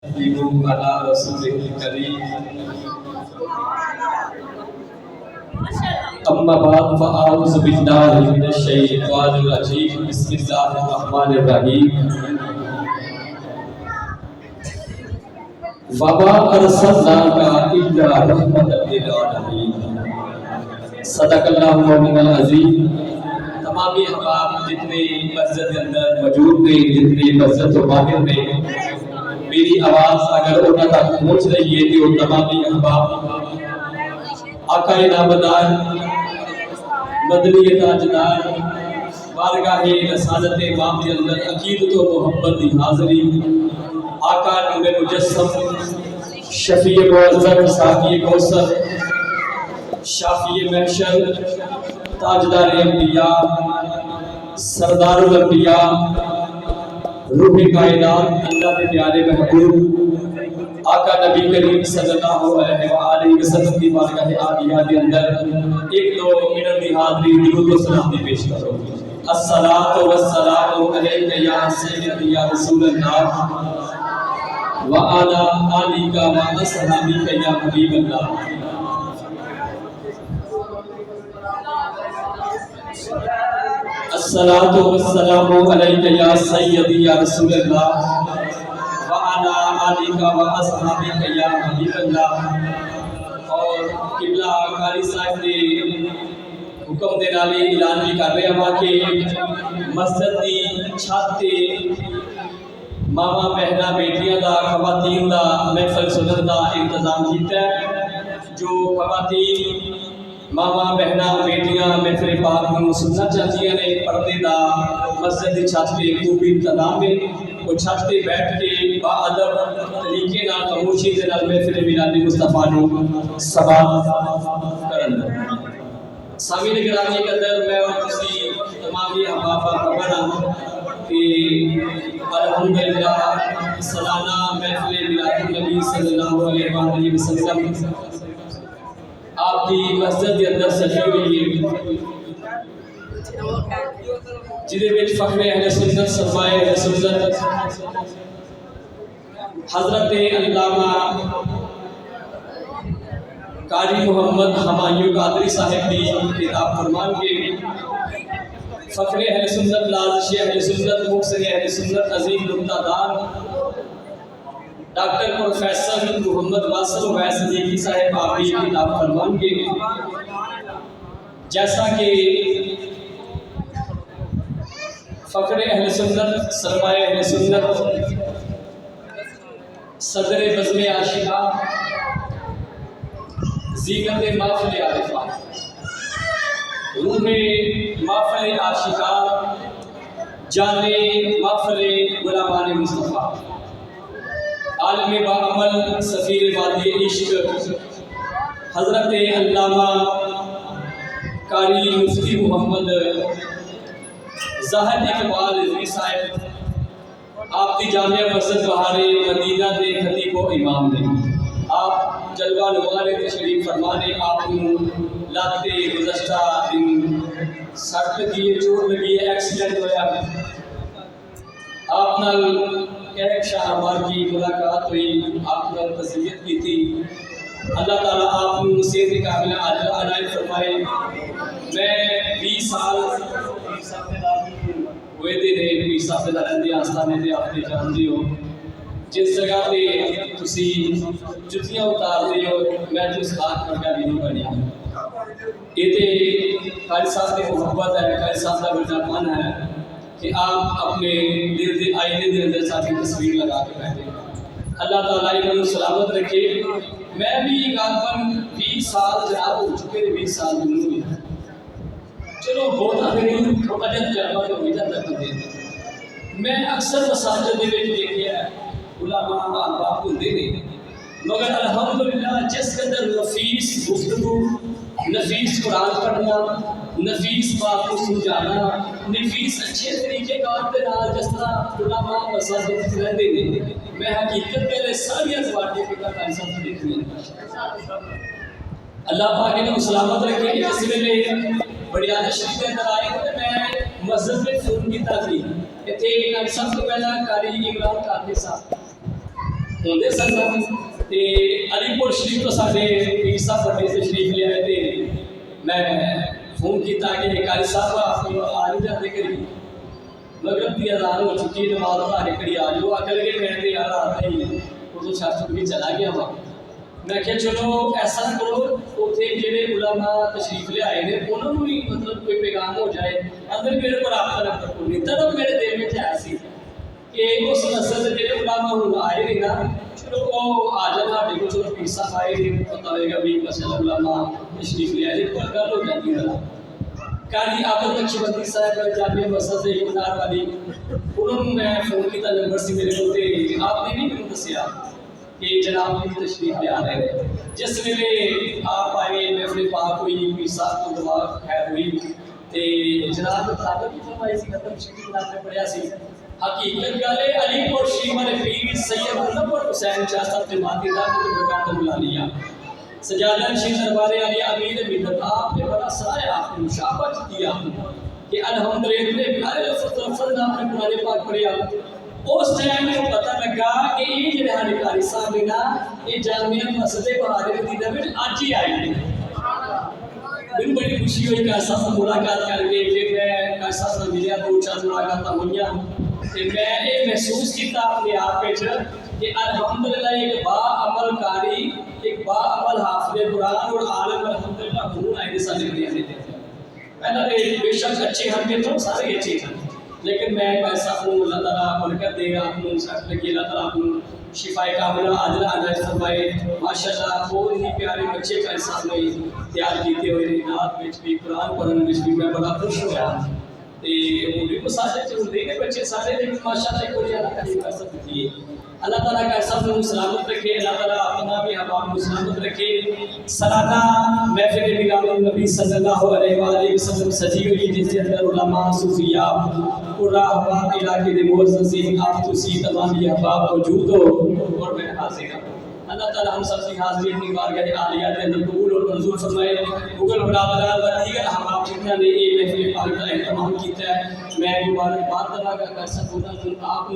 على رسوله الكريم اما بعد فاعوذ بالله من الشيطان الرجيم بسم الله الرحمن الرحيم وما ارسلناك الا رحمة للعالمين صدق اللہ مولانا العظیم۔ تمامی احباب جتنے مسجد کے اندر موجود تھے، جتنے مسجد و باہر میں میری آواز اگر انہاں تک پہنچ رہی ہے تو تمامی احباب آقا نامدار مدنی تاجدار بارگاہ رسالت امام کے اندر عقیدت و محبت کی حاضری آقا نور مجسم شفیع معظم ساقی کوثر شافی محشر تاجدار انبیاء سردار الانبیاء روح کائنات اللہ کے پیارے محبوب آقا نبی کریم صلی اللہ علیہ وآلہ وسلم کی بارگاہ عالیہ کے اندر ایک دو منٹ کی حاضری درود و سلام دی پیش کرو۔ الصلاۃ والسلام علیک یا سیدی یا رسول اللہ وعلی آلک واصحابک یا حبیب اللہ۔ الصلاۃ والسلام علیک یا سیدی یا رسول اللہ وعلی آلک واصحابک یا حبیب اللہ۔ اور قبلہ قاری صاحب نے حکم دے نال اعلان بھی کر رہے ہیں کہ مسجد کی چھت تے ماما بہنا بیٹیاں دا خواتین دا محفل سنن دا انتظام کیتا ہے۔ جو خواتین ماما بہنا بیٹیاں محفل پاک نوں سننا چاہتیاں نے پردے دا مسجد کی چھت تے خوب انتظام ہے۔ وہ چھت تے بیٹھ کے با ادب طریقے نال خاموشی دے نال محفل میلاد مصطفیٰ نوں سماعت کرن۔ سامعین گرامی کے اندر میں اور تسی تمامی احباب کا خبر ہوں کہ الحمدللہ سالانہ محفل میلاد النبی صلی اللہ علیہ وآلہ وسلم آپ کی مسجد کے اندر سجی ہوئی ہے، جدے وچ فخر اہل سنت سرمایہ اہل سنت حضرت علامہ قاری محمد ہمایوں قادری صاحب کی کتاب فرمان کے فخر اہل سنت لازشی اہل سنت مقصد اہل سنت عظیم نکتہ دار ڈاکٹر پروفیسر محمد واصل اویس صدیقی صاحب آپ کی کتاب فرمان کے جیسا کہ فخر اہل سنت سرمایہ اہل سنت صدر بزم عاشقہ زینت محفل عارفہ روح محفل عاشقہ جان محفل غلامان مصطفیٰ عالم باعمل سفیر وادی عشق حضرت علامہ قاری مفتی محمد ظاہر اقبال رضوی صاحب آپ کی جامعہ مسجد بہار مدینہ دے خطیب و امام نے آپ جلوہ نمارے تشریف فرمانے آپ کو لاتے گزشتہ دن سٹ لگی ہے، چوٹ لگی ہے، ایکسیڈنٹ ہویا آپ نال ایک شاہبار کی ملاقات ہوئی، آپ نے تصویت کی تھی۔ اللہ تعالیٰ آپ کو صحت کاملہ عاجل عنایت فرمائے۔ میں 20 سال ہوئے دے رہے 20 سال سے رہندے آستانے دے آپ نے جان دی ہو جس جگہ پہ تسی جتیاں اتار دی ہو میں جس خاک پر کا بھی نہیں بنیا۔ یہ تے قاری صاحب کی محبت ہے، قاری صاحب کا بیٹا من ہے کہ آپ اپنے دل دے آئینے دے اندر ساتھی تصویر لگا کے بیٹھے۔ اللہ تعالیٰ انہوں سلامت رکھے۔ میں بھی غالباً 20 سال جناب ہو چکے 20 سال دنوں میں، چلو بہت آگے نہیں تھوڑا جہاں تجربہ تو ہو جاتا ہے۔ میں اکثر مساجد دے وچ دیکھیا ہے علماء احباب ہوندے نے، مگر الحمدللہ جس کے اندر نفیس گفتگو، نفیس قرآن پڑھنا، نفیس بات کو سمجھانا، نفیس اچھے طریقے کار دے نال جس طرح علماء مساجد رہندے نے، میں حقیقت پہلے ساری ازواجی کے قاری صاحب دیکھنی ہے۔ اللہ پاک نے سلامت رکھے۔ اس ویلے بڑی آدھا شریف کے اندر آئے تو میں مسجد میں فون کی تھی اتنے سب تو پہلا قاری عمران قادری صاحب ہوندے سن تے علی پور شریف تو سارے پیر صاحب بڑے تشریف لے آئے تھے. میں فون کیتا کہ قاری صاحب آپ آ نہیں جاتے کری مغرب کی اذان ہو چکی نماز پڑھا کری آ جاؤ. آ کے لگے میں تے یار آتا ہی وہ تو چھت کے چلا گیا وہاں. میں کہ چلو ایسا کرو اتنے جڑے علماء تشریف لے آئے ہیں انہوں نے بھی مطلب کوئی پیغام ہو جائے. اندر میرے کو رابطہ نہ کرو نہیں تب میرے دل میں آیا سی کہ اس نسل سے جڑے علماء ہوں آئے نہیں نا چلو وہ آ جانا ہاڈے کو چلو پیر صاحب آئے نہیں پتہ ہوئے گا بھی مسئلہ علماء تشریف لے آئے کوئی گل ہو جاتی ہے. قاری عابد نقشبندی صاحب جامعہ مسجد اقتدار والی انہوں نے میں فون کیا نمبر سے میرے کو آپ نے نہیں مجھے دسیا کہ جناب کی تشریف لے آ رہے ہیں. جس ویلے آپ آئے محفل پاک ہوئی پیر صاحب کو دعا خیر ہوئی تے جناب تعلق کی فرمائی سی ختم شریف جناب نے پڑھیا سی. حقیقت گل ہے علی پور شریف والے پیر سید منور حسین شاہ صاحب جماعتی دعوت برکات بلا لیا سجادہ نشین دربار علی امیر ملت آپ نے بڑا سرایا آپ نے مشابہت کیا کہ الحمدللہ پیارے لفظ آپ نے قرآن پاک پڑھیا. اس ٹائم میں پتہ لگا کہ یہ جو ہمارے قاری صاحب نے نا یہ جامعہ مسجد بہار مدینہ میں آج ہی آئے ہیں. مجھے بڑی خوشی ہوئی قاری صاحب سے ملاقات کر کے پھر میں قاری صاحب سے ملیا 2-4 ملاقات ہوئی کہ میں یہ محسوس کیا اپنے آپ کہ الحمدللہ ایک با عمل قاری ایک با عمل حافظ قرآن اور عالم الحمدللہ ہوں آئے سارے لے دیتے ہیں. پہلے بے شک اچھے ہم تو سارے اچھے ہیں لیکن میں ایسا ہوں اللہ تعالیٰ برکت دے گا آپ کو ساتھ لگی اللہ تعالیٰ آپ کو شفا کاملہ عاجلہ عنایت فرمائے. ماشاءاللہ بہت ہی پیارے بچے کا حساب میں تیار کیتے ہوئے رات میں بھی قرآن پڑھنے میں بھی میں بڑا خوش ہوا تے وہ بھی مساجد چ ہوندے نے بچے سارے لیکن ماشاءاللہ کوئی اللہ تعالیٰ کر سکتی ہے. اللہ تعالیٰ کا سب کو سلامت رکھے. اللہ تعالیٰ اپنا بھی احباب کو سلامت رکھے. سالانہ محفل میلاد النبی صلی اللہ علیہ وآلہ وسلم سجی ہوئی جس کے اندر علماء صوفیاء پورا احباب علاقے کے معززین آپ تسی تمام احباب موجود ہو اور میں حاضر ہوں. اللہ تعالیٰ ہم سب کی حاضری اپنی بارگاہ عالیہ کے اندر قبول اور منظور فرمائے. گوگل برادران و دیگر احباب جتنا نے یہ محفل پاک کا اہتمام کیا ہے میں مبارکباد دعا کر سکوں آپ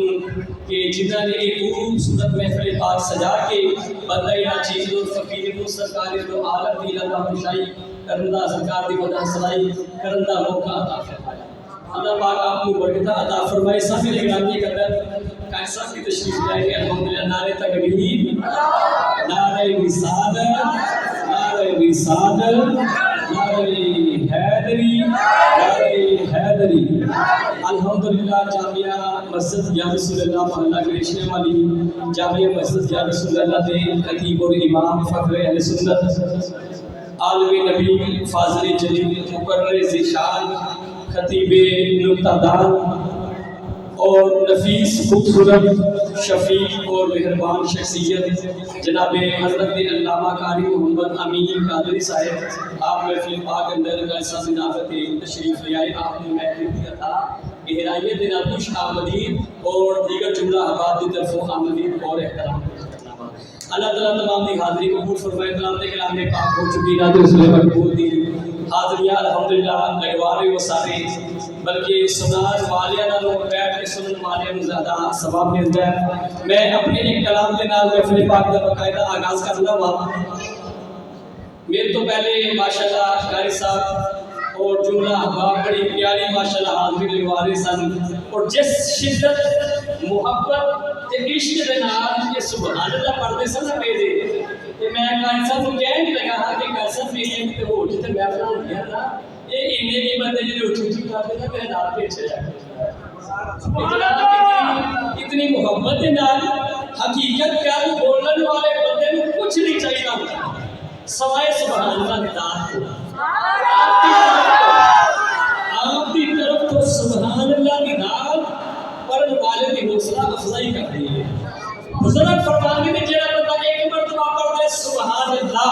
کہ جنہوں نے ایک خوبصورت محفل پاک سجا کے بندہ چیز اور فقیر کو سرکار دو عالم دی اللہ خوشائی کرندہ سرکار دی وجہ سلائی کرندہ موقع عطا فرمایا. اللہ پاک آپ کو برکت عطا فرمائے. سب میرے گرامی قدر قاری صاحب کی تشریف لے آئے الحمدللہ نعرہ تکبیر نعرہ رسالت نعرہ رسالت نعرہ حیدری نعرہ حیدری. الحمدللہ جامعہ مسجد یا رسول اللہ محلہ گریشنے والی جامعہ مسجد یا رسول اللہ دے خطیب اور امام فخر اہل سنت عالم نبی فاضل جلیل مقرر ذیشان خطیب نکتہ دار اور نفیس خوبصورت شفیق اور مہربان شخصیت جناب حضرت علامہ قاری محمد امین قادری صاحب آپ محفل پاک اندر ایسا ضیافت تشریف لے آئے. آپ نے محفل دیا تھا گہرائیت دینا خوش آمدید اور دیگر جملہ احباب کی طرف آمدید اور احترام. اللہ تعالیٰ تمام دی حاضری قبول فرمائے. تمام دے کلام میں پاک ہو چکی نہ تو اس میں مقبول دی حاضریاں الحمدللہ لگوارے وہ سارے بلکہ سنان والیاں نہ لوگ بیٹھ کے سنن والیاں زیادہ ثواب ملتا ہے. میں اپنے ایک کلام کے نال محفل پاک کا باقاعدہ آغاز کرنا ہوا. میرے تو پہلے ماشاءاللہ قاری صاحب اور جملہ احباب بڑی پیاری ماشاءاللہ حاضری لگوارے سن اور جس شدت محبت تے عشق دے نال یہ سبحان اللہ پڑھتے سن پہ دے کہ میں قاری صاحب کو کہنے لگا ہاں کہ قاری صاحب میری ایک تے ہو جتے میں پڑھوں گیا نا یہ انہیں کی بندے جو اٹھوٹی کرتے نا میرے نال پیچھے جائے. اتنی محبت دے نال حقیقت کر بولن والے بندے کو کچھ نہیں چاہیے ہوتا سوائے سبحان اللہ ندا کو. آپ کی طرف تو سبحان اللہ ندا پڑھن والے کی حوصلہ افزائی کر رہی ہے. بزرگ فرمانے میں جڑا بندہ ایک مرتبہ پڑھتا ہے سبحان اللہ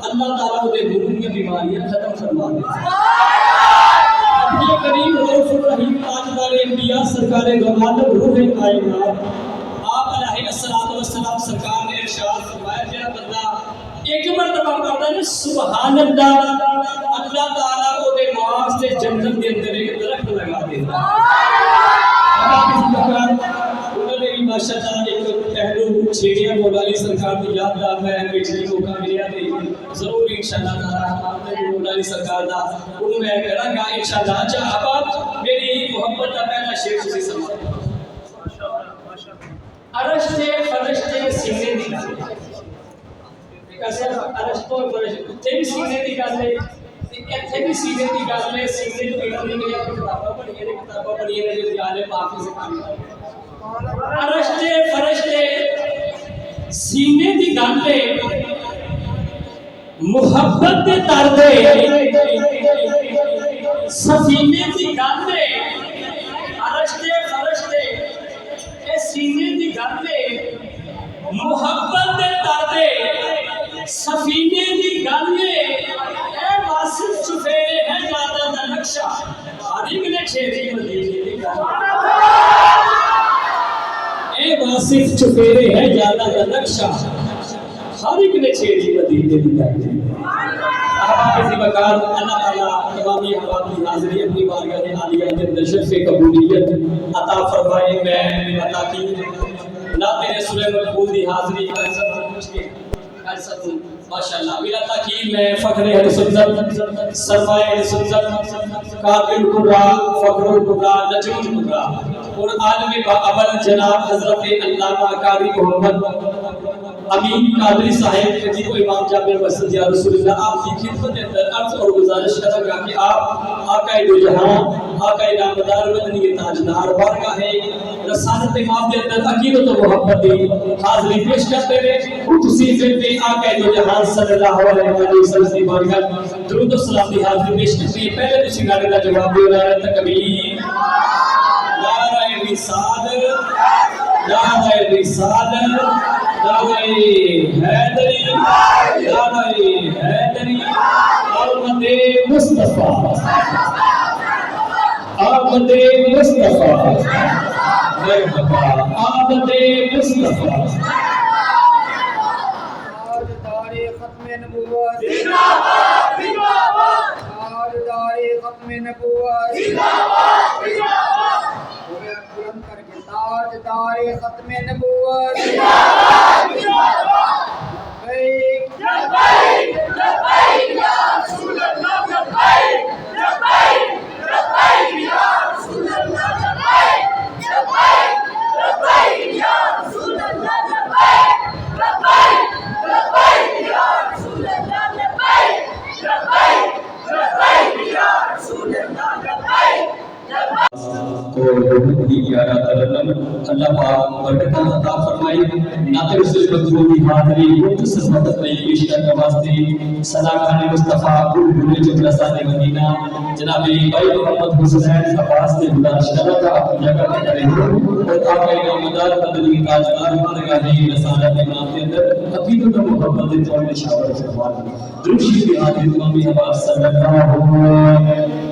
اللہ تعالیٰ دے دل کی بیماریاں ختم فرما دیتا ہے. اپنے کریم رؤوف الرحیم تاجدار انبیاء سرکار دو عالم روح کائنات آپ علیہ السلام سرکار نے ارشاد فرمایا جڑا بندہ ایک مرتبہ پڑھتا ہے سبحان اللہ اللہ تعالیٰ وہ دے معاذ سے جنت کے اندر ایک درخت لگا دیتا ہے. انہوں نے بھی ماشاءاللہ ایک پہلو چھیڑیاں مولا علی سرکار کی یاد دا میں بیٹھنے کو موقع ملیا تے ضرور انشاءاللہ تعالی مولا علی سرکار دا انہوں میں کہنا گا انشاءاللہ احباب میری محبت دا پہلا شعر تسی سمجھو ارشتے فرشتے سینے دی گل کیسے ارشتوں فرشتے اتھے بھی سینے دی گل ہے ایتھے بھی سینے دی گل ہے سینے دی گل نہیں کتاباں پڑھی نے جو خیال ہے پاک سے کام ارشتے فرشتے سینے دی گل ہے محبت دے تردے سفینے دی گل ہے ارشتے فرشتے اے سینے دی گل ہے محبت دے تردے سفینے دی گل ہے اے واصف چفیرے ہے جاتا دا نقشہ ہر ایک نے چھیڑی مدینے دی گل اے واصف چفیرے ہے جاتا دا نقشہ ہر ایک نے چھیڑی مدینے دی گل احباب اسی مقام اللہ تعالیٰ تمامی احباب کی حاضری اپنی بارگاہ عالیہ کے اندر شرف قبولیت عطا فرمائے میں عطا کی نعت رسول مقبول دی حاضری کر سکوں ماشاءاللہ بلا تاکید میں فخر اہل سنت سرمایہ اہل سنت قاتل الکبریٰ فخر الکبریٰ نجم الکبریٰ اور عالم باعبر جناب حضرت علامہ قاری محمد امین قادری صاحب جی کو امام جابر مسجد یا رسول اللہ آپ کی خدمت اندر عرض اور گزارش کروں گا کہ آپ آقا دو جہاں آقا نامدار مدنی تاجدار بارگاہ رسالت امام کے اندر عقیدت و محبت دی حاضری پیش کرتے رہے تسی پھر بھی آقا دو جہاں صلی اللہ علیہ وسلم کی بارگاہ درود و سلام دی حاضری پیش کرتے ہیں پہلے تسی گانے کا جواب دے رہا ہے تکبیر نعرہ رسالت نعرہ رسالت نعرہ حیدری نعرہ حیدری آمد مصطفیٰ آمد مصطفیٰ مرحبا آمد مصطفیٰ تاجدار ختم نبوت زندہ باد زندہ باد تاجدار ختم نبوت زندہ باد زندہ باد بلند کر کے تاجدار ختم نبوت زندہ باد زندہ باد لبیک لبیک لبیک یا رسول اللہ لبیک لبیک لبیک یا رسول اللہ لبیک لبیک لبیک یا رسول اللہ لبیک لبیک لبیک یا رسول اللہ لبیک لبیک لبیک یا رسول اللہ لبیک تو اللہ پاک برکت عطا فرمائے نعت رسول مقبول کی حاضری مختصر وقت میں پیش کرنے واسطے صدا خان مصطفیٰ بلبل جلسہ مدینہ جناب بھائی محمد حسین عباس نے گزارش کرا تھا اپنی جگہ پہ کھڑے ہو اور آپ کا نامدار مدنی تاجدار بارگاہ رسالت امام کے اندر عقیدت و محبت طور میں شامل فرما درود شریف کی حاضری تمامی احباب صلی اللہ علیہ وسلم